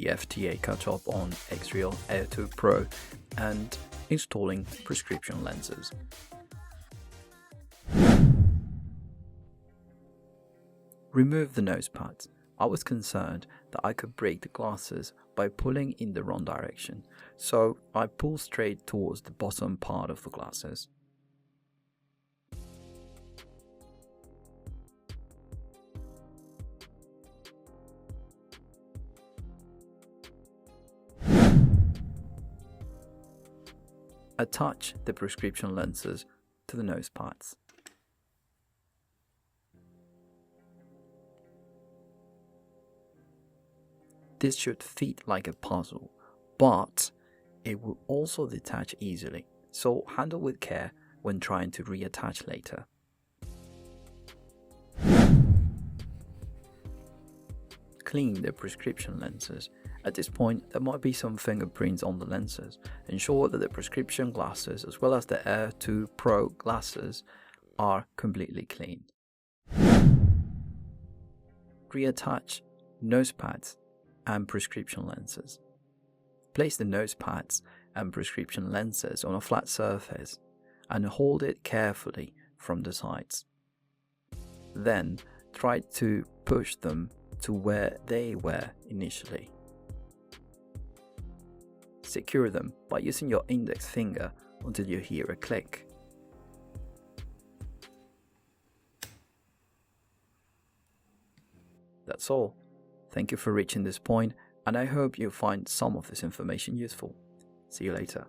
FTA cutoff on X-Real Air 2 Pro, and installing prescription lenses. Remove the nose pads. I was concerned that I could break the glasses by pulling in the wrong direction, so I pull straight towards the bottom part of the glasses. Attach the prescription lenses to the nose pads. This should fit like a puzzle, but it will also detach easily, so handle with care when trying to reattach later. Clean the prescription lenses. At this point, there might be some fingerprints on the lenses. Ensure that the prescription glasses as well as the Air 2 Pro glasses are completely clean. Reattach nose pads and prescription lenses. Place the nose pads and prescription lenses on a flat surface and hold it carefully from the sides. Then try to push them to where they were initially. Secure them by using your index finger until you hear a click. That's all. Thank you for reaching this point, and I hope you find some of this information useful. See you later.